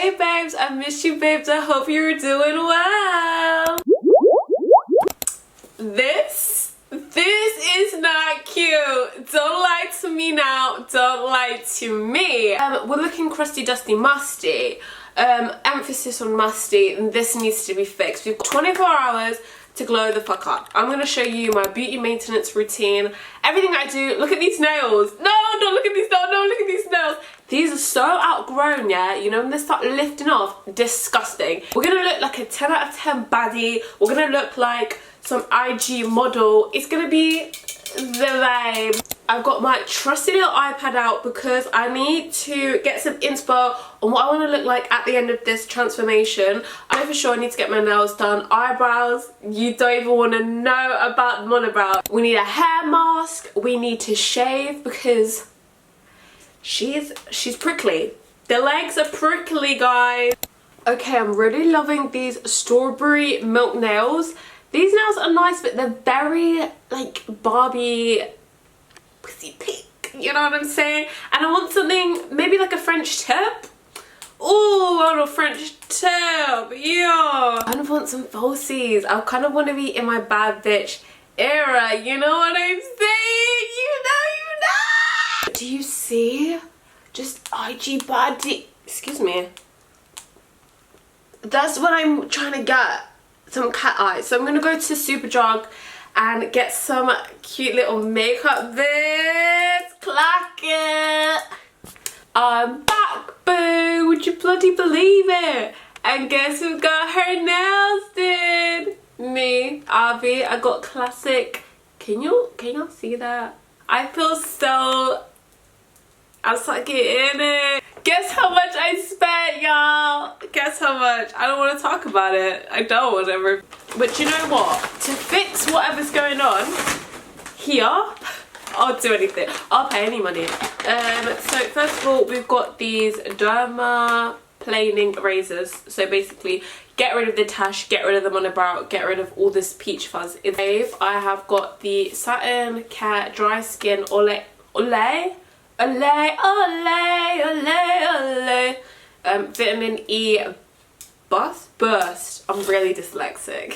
Hey babes, I miss you babes. I hope you're doing well. This is not cute. Don't lie to me now. Don't lie to me. We're looking crusty, dusty, musty. Emphasis on musty, and this needs to be fixed. We've got 24 hours to glow the fuck up. I'm gonna show you my beauty maintenance routine, everything I do. Look at these nails. No, don't look at these nails. No, look at these nails. These are so outgrown, yeah? You know, when they start lifting off, disgusting. We're gonna look like a 10 out of 10 baddie. We're gonna look like some IG model. It's gonna be the vibe. I've got my trusty little iPad out because I need to get some inspo on what I want to look like at the end of this transformation. I know for sure I need to get my nails done. Eyebrows, you don't even want to know about the monobrow. We need a hair mask. We need to shave because she's prickly. The legs are prickly, guys. Okay, I'm really loving these strawberry milk nails. These nails are nice, but they're very like Barbie pussy pink, you know what I'm saying? And I want something maybe like a French tip. Oh, I want a French tip, yeah. I kind of want some falsies. I kind of want to be in my bad bitch era, you know what I'm saying? You know. Do you see? Just IG body. Excuse me. That's what I'm trying to get. Some cat eyes. So I'm gonna go to Superdrug and get some cute little makeup bits. Clack it. I'm back, boo. Would you bloody believe it? And guess who got her nails did? Me, Avi. I got classic. Can y'all see that? I feel so. I'm sucking in it. Guess how much I spent, y'all? Guess how much? I don't want to talk about it. I don't, whatever. But you know what? To fix whatever's going on here, I'll do anything. I'll pay any money. So first of all, we've got these dermaplaning razors. So basically, get rid of the tash, get rid of the monobrow, get rid of all this peach fuzz. In I have got the Satin Care Dry Skin Olay. Vitamin E burst. I'm really dyslexic.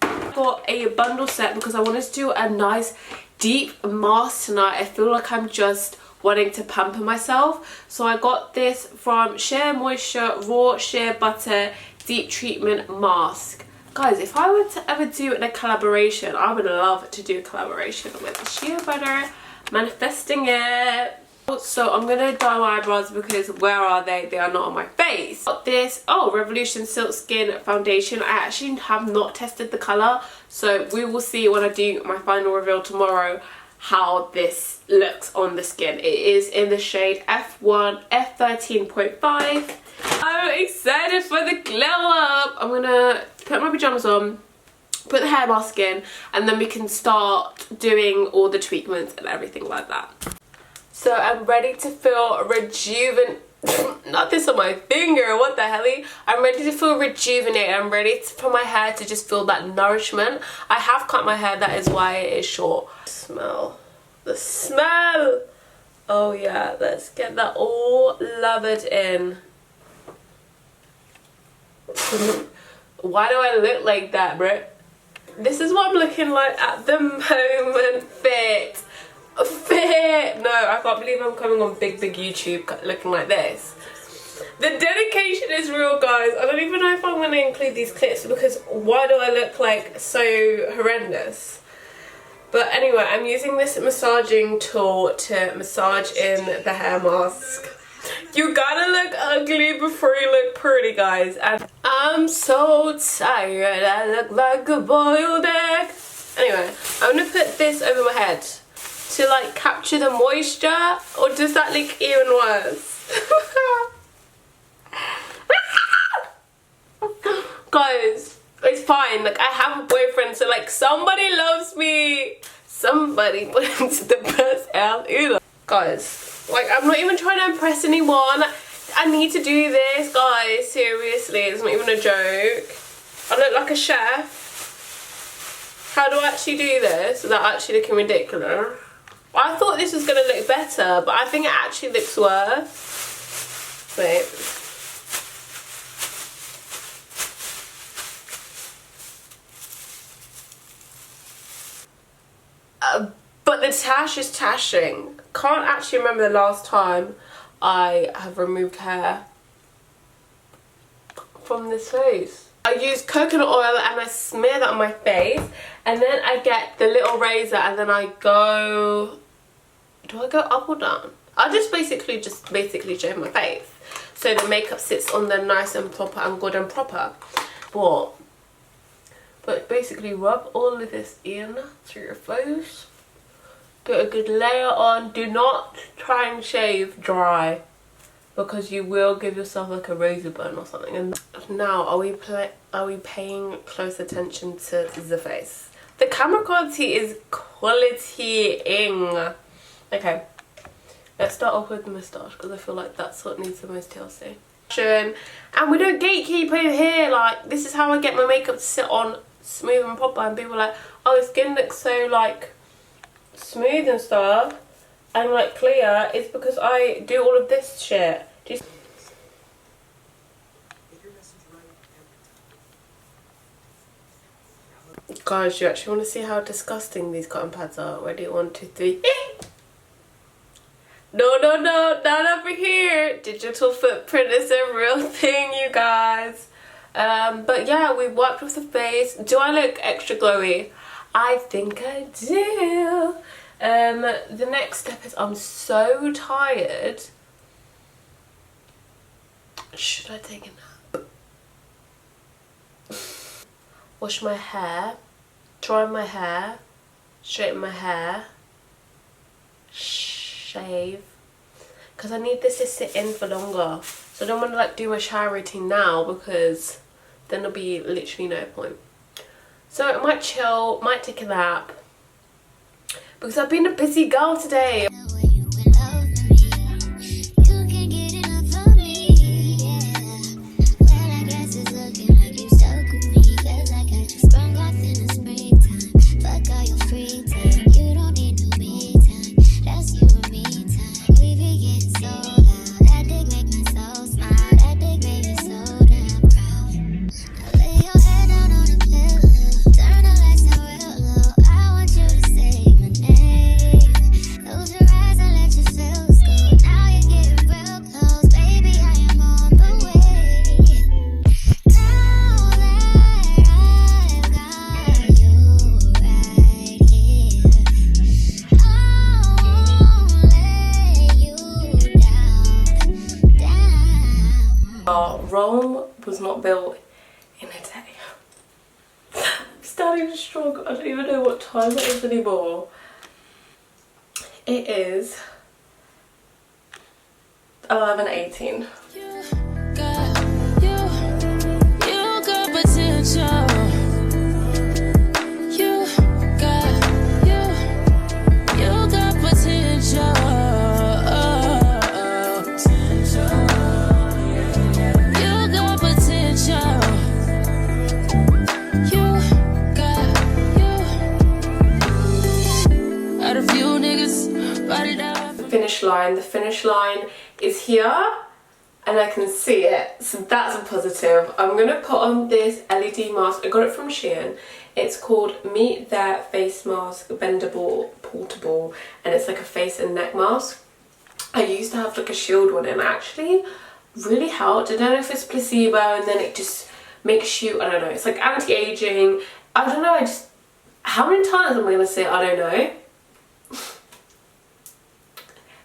I got a bundle set because I wanted to do a nice deep mask tonight. I feel like I'm just wanting to pamper myself. So I got this from Shea Moisture Raw Shea Butter Deep Treatment Mask. Guys, if I were to ever do a collaboration, I would love to do a collaboration with Shea Butter. Manifesting it. So I'm gonna dye my eyebrows because where are they? They are not on my face. Got this Revolution Silk Skin Foundation. I actually have not tested the color, so we will see when I do my final reveal tomorrow how this looks on the skin. It is in the shade F1 F13.5. I'm excited for the glow up. I'm gonna put my pajamas on, put the hair mask in, and then we can start doing all the treatments and everything like that. So I'm ready to feel not this on my finger, what the helly? I'm ready to feel rejuvenated. I'm ready for my hair to just feel that nourishment. I have cut my hair, that is why it is short. The smell. Oh yeah, let's get that all lathered in. Why do I look like that, bro? This is what I'm looking like at the moment. Fit. No, I can't believe I'm coming on big YouTube looking like this. The dedication is real, guys. I don't even know if I'm going to include these clips because why do I look like so horrendous? But anyway, I'm using this massaging tool to massage in the hair mask. You gotta look ugly before you look pretty, guys. And I'm so tired. I look like a boiled egg. Anyway, I'm gonna put this over my head to like capture the moisture, or does that look even worse? Guys, it's fine. Like, I have a boyfriend, so like somebody loves me. Somebody brings the best out in. Guys, like, I'm not even trying to impress anyone. I need to do this, guys. Seriously, it's not even a joke. I look like a chef. How do I actually do this without actually looking ridiculous? I thought this was going to look better, but I think it actually looks worse. Wait. tash is tashing. Can't actually remember the last time I have removed hair from this face. I use coconut oil and I smear that on my face, and then I get the little razor and then I go, do I go up or down? I just basically shave my face so the makeup sits on there nice and proper and good and proper. But basically rub all of this in through your face, get a good layer on. Do not try and shave dry, because you will give yourself like a razor burn or something. And now are we paying close attention to the face? The camera quality is qualitying. Okay, let's start off with the moustache, because I feel like that's what needs the most TLC. And we don't gatekeep over here. Like, this is how I get my makeup to sit on smooth and proper, and people are like, oh, your skin looks so like smooth and stuff and like clear. It's because I do all of this shit. Guys, you actually want to see how disgusting these cotton pads are? Ready? 1, 2, 3. No, not over here. Digital footprint is a real thing, you guys. But yeah, we worked with the face. Do I look extra glowy? I think I do. The next step is, I'm so tired. Should I take a nap? Wash my hair, dry my hair, straighten my hair, shave, because I need this to sit in for longer. So I don't want to like do my shower routine now, because then there'll be literally no point. So I might chill, might take a nap, because I've been a busy girl today. Rome was not built in a day. I'm starting to struggle. I don't even know what time it is anymore. It is 11:18. You got potential. The finish line is here and I can see it, so that's a positive. I'm gonna put on this LED mask. I got it from Shein. It's called Meet Their Face Mask Bendable Portable, and it's like a face and neck mask. I used to have like a Shield one and it actually really helped. I don't know if it's placebo and then it just makes you, I don't know, it's like anti-aging. I don't know, how many times am I gonna say I don't know?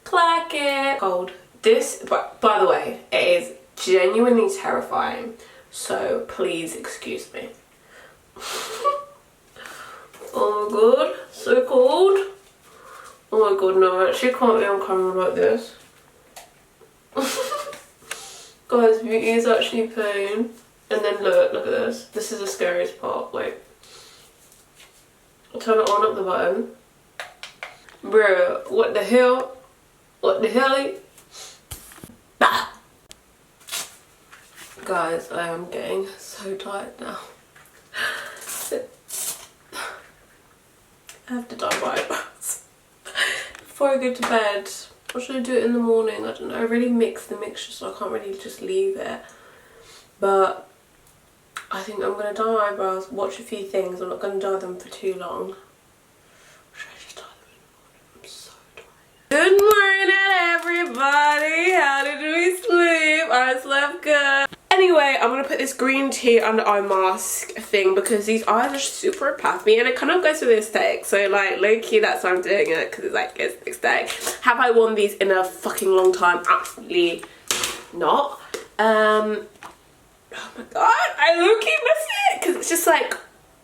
Clack it. Cold. This, by the way, it is genuinely terrifying, so please excuse me. Oh my god, so cold. Oh my god, no, I actually can't be on camera like this. Guys, beauty is actually pain. And then look at this. This is the scariest part. Wait. I'll turn it on up the button. Bro, what the hell? What the hell? Ah! Guys, I am getting so tired now. I have to dye my eyebrows before I go to bed. Or should I do it in the morning? I don't know. I really mix the mixture, so I can't really just leave it. But I think I'm going to dye my eyebrows, watch a few things. I'm not going to dye them for too long. Or should I just dye them in the morning? Good morning, everybody. How did we sleep? I slept good. Anyway, I'm gonna put this green tea under eye mask thing because these eyes are super puffy and it kind of goes with the aesthetic. So like low-key, that's why I'm doing it, because it's like it's aesthetic. Have I worn these in a fucking long time? Absolutely not. Oh my god, I low-key miss it because it's just like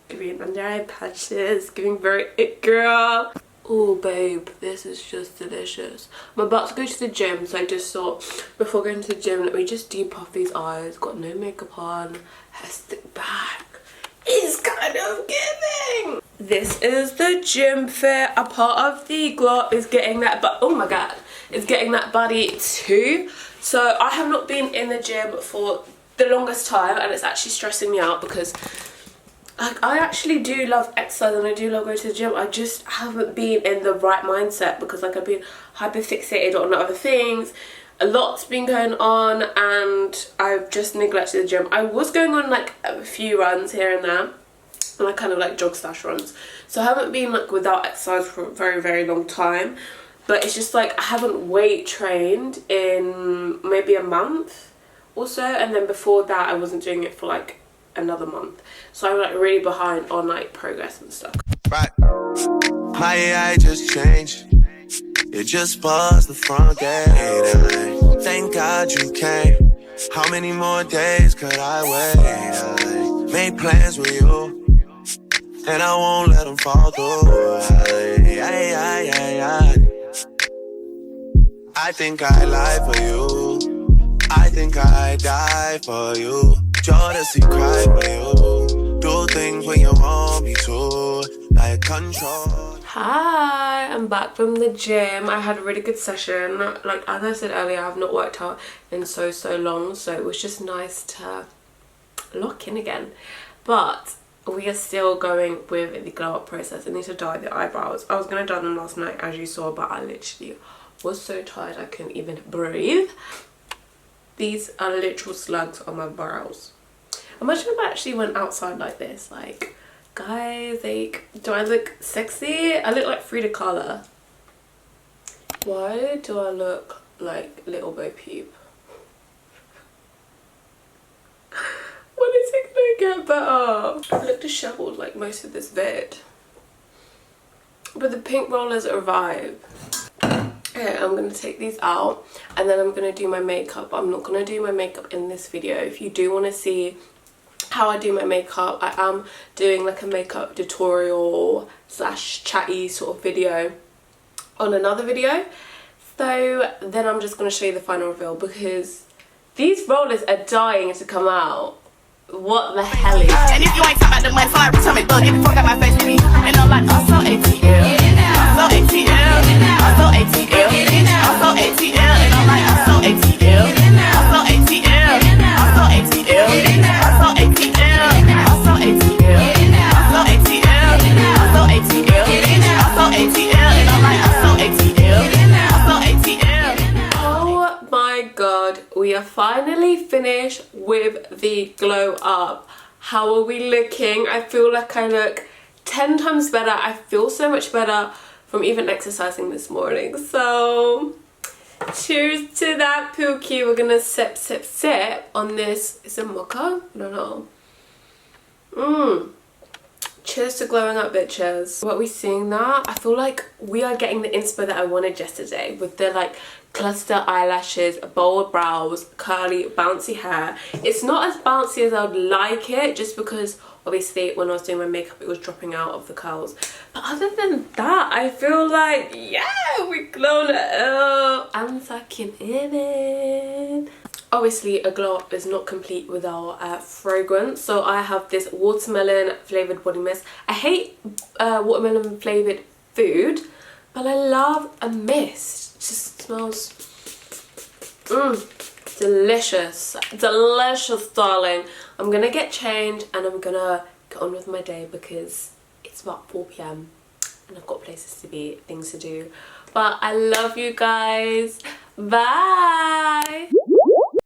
giving under eye patches, giving very it girl. Oh babe, this is just delicious. I'm about to go to the gym, so I just thought before going to the gym, let me just depuff these eyes. Got no makeup on, hair stick back. It's kind of giving. This is the gym fit. A part of the glow up is getting that, but oh my god, it's getting that body too. So I have not been in the gym for the longest time and it's actually stressing me out because like I actually do love exercise and I do love going to the gym. I just haven't been in the right mindset because like I've been hyper fixated on other things. A lot's been going on and I've just neglected the gym. I was going on like a few runs here and there, and I kind of like jog slash runs. So I haven't been like without exercise for a very, very long time. But it's just like I haven't weight trained in maybe a month or so, and then before that I wasn't doing it for like another month, so I'm like really behind on like progress and stuff. Right, my AI just changed. It just buzzed the front gate. Thank God you came. How many more days could I wait? I made plans with you, and I won't let them fall through. I think I lie for you. I think I die for you. Jealousy cry for you. Do things when you want me to. Like control. Hi, I'm back from the gym. I had a really good session. Like as I said earlier, I've not worked out in so long, so it was just nice to lock in again. But we are still going with the glow up process. I need to dye the eyebrows. I was gonna dye them last night as you saw, but I literally was so tired I couldn't even breathe. These are literal slugs on my brows. Imagine if I actually went outside like this, like, guys, like, do I look sexy? I look like Frida Kahlo. Why do I look like Little Bo Peep? When is it gonna get better? I look disheveled like most of this vid. But the pink rollers are a vibe. Okay, I'm going to take these out and then I'm going to do my makeup. I'm not going to do my makeup in this video. If you do want to see how I do my makeup, I am doing like a makeup tutorial slash chatty sort of video on another video. So then I'm just going to show you the final reveal because these rollers are dying to come out. What the hell is And if you ain't talking about the money, fly tell me, look, get the fuck out my face with me. And I'm like, I'm so ATL. I'm so ATL. I'm so ATL. I'm so ATL. And I'm like, I'm so ATL. I'm so ATL. I'm so ATL. I'm so ATL. I'm so ATL. I'm so ATL. I'm so ATL. I'm so ATL. And I'm like, I'm so ATL. I'm so ATL. Oh my god, we are finally finished with the glow up. How are we looking? I feel like I look 10 times better. I feel so much better from even exercising this morning. So cheers to that, Pookie. We're gonna sip on this. Is it mocha? I don't know. Cheers to glowing up, bitches. What are we seeing now? I feel like we are getting the inspo that I wanted yesterday with the like cluster eyelashes, bold brows, curly, bouncy hair. It's not as bouncy as I would like it just because obviously when I was doing my makeup it was dropping out of the curls. But other than that, I feel like, yeah, we glowed it up. I'm fucking in it. Obviously a glow up is not complete without fragrance, so I have this watermelon flavoured body mist. I hate watermelon flavoured food, but I love a mist. It just smells delicious. Delicious, darling. I'm gonna get changed and I'm gonna get on with my day because it's about 4 PM and I've got places to be, things to do. But I love you guys. Bye.